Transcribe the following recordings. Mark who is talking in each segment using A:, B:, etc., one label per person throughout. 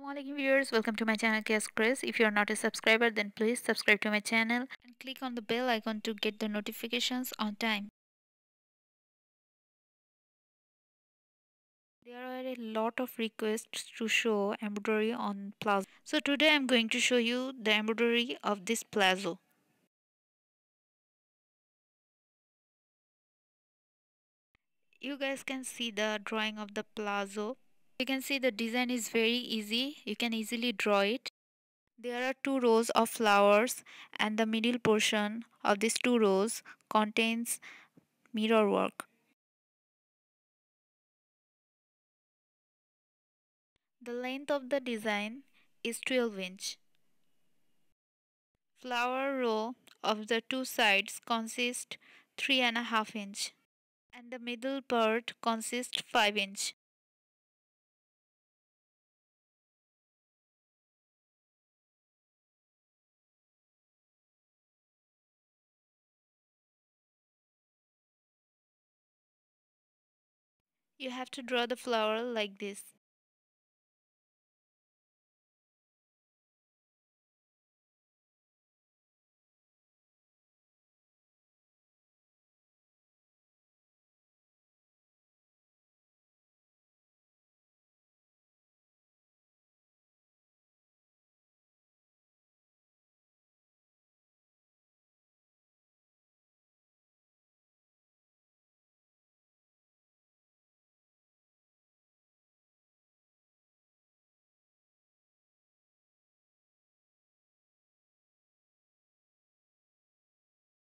A: Assalamualaikum viewers, welcome to my channel Craze. If you are not a subscriber, then please subscribe to my channel and click on the bell icon to get the notifications on time. There are a lot of requests to show embroidery on palazzo. So today I'm going to show you the embroidery of this palazzo. You guys can see the drawing of the palazzo. You can see the design is very easy. You can easily draw it. There are two rows of flowers and the middle portion of these two rows contains mirror work. The length of the design is 12 inch. Flower row of the two sides consists 3.5 inch and the middle part consists 5 inch. You have to draw the flower like this.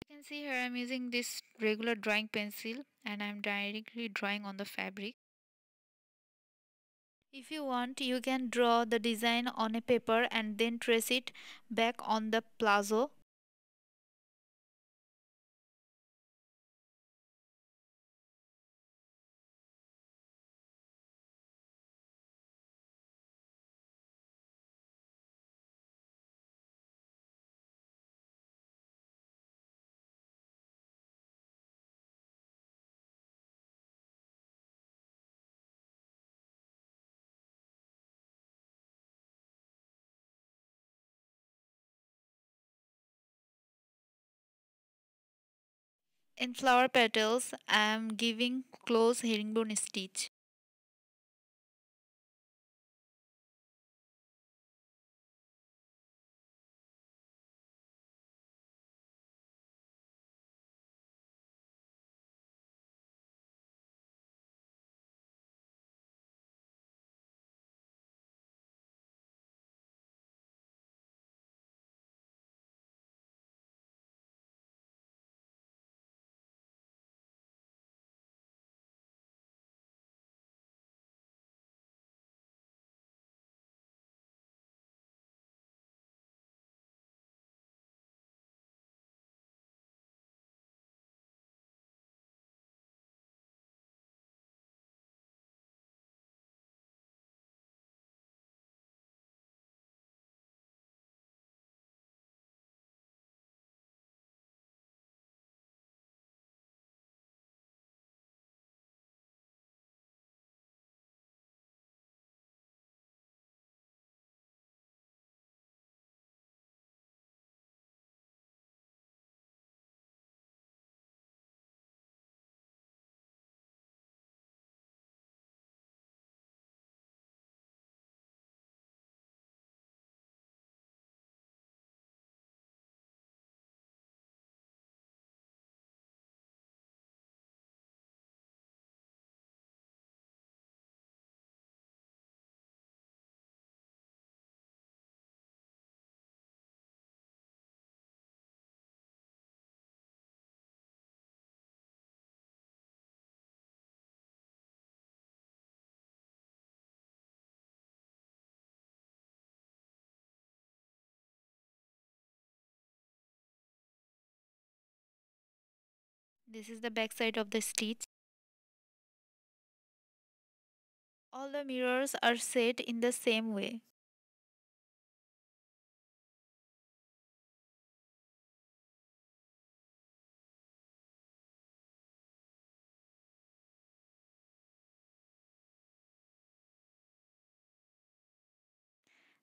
A: You can see here I'm using this regular drawing pencil and I'm directly drawing on the fabric. If you want, you can draw the design on a paper and then trace it back on the palazzo. In flower petals, I am giving close herringbone stitch. This is the back side of the stitch. All the mirrors are set in the same way.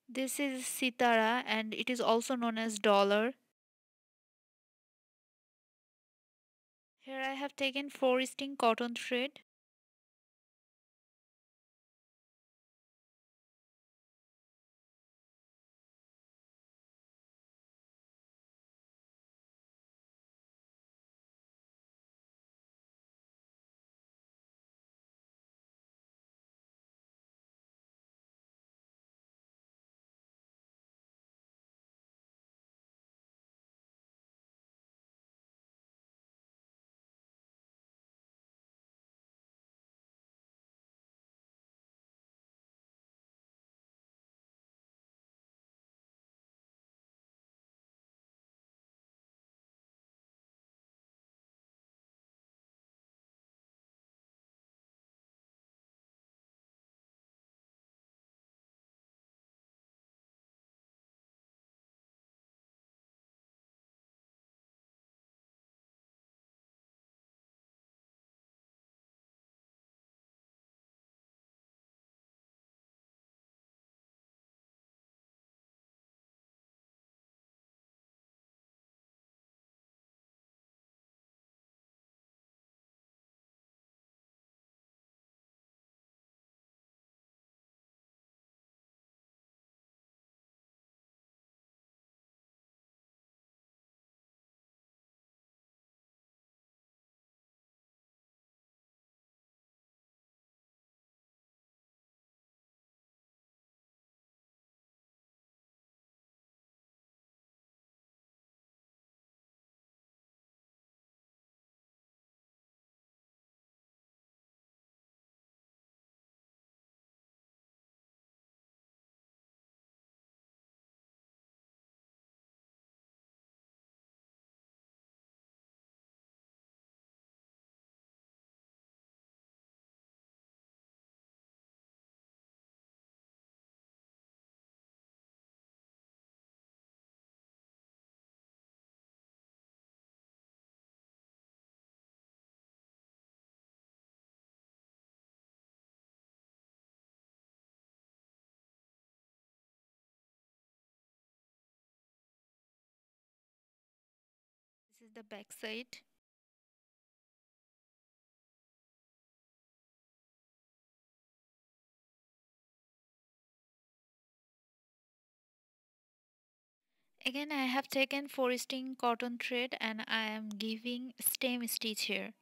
A: This is sitara and it is also known as dollar. Here I have taken 4 string cotton thread. This is the back side. Again I have taken 4 string cotton thread and I am giving stem stitch here.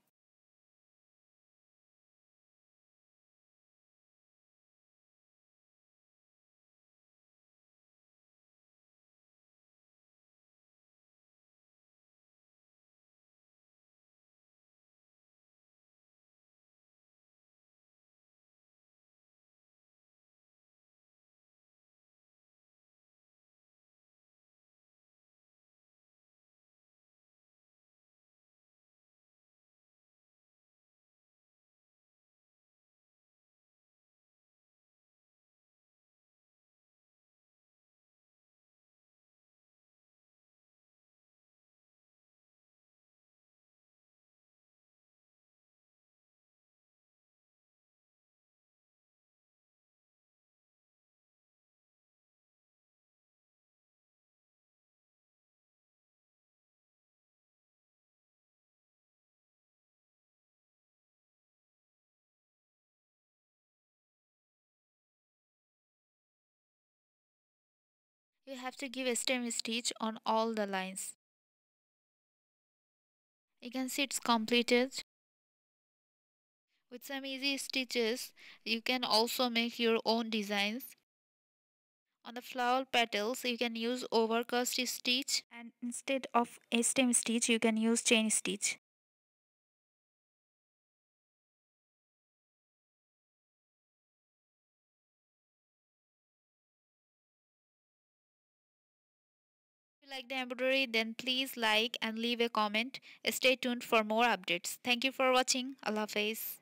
A: You have to give a stem stitch on all the lines. You can see it's completed. With some easy stitches, you can also make your own designs. On the flower petals, you can use overcast stitch and instead of a stem stitch, you can use chain stitch. If you like the embroidery, then please like and leave a comment. Stay tuned for more updates. Thank you for watching. Allah Hafiz.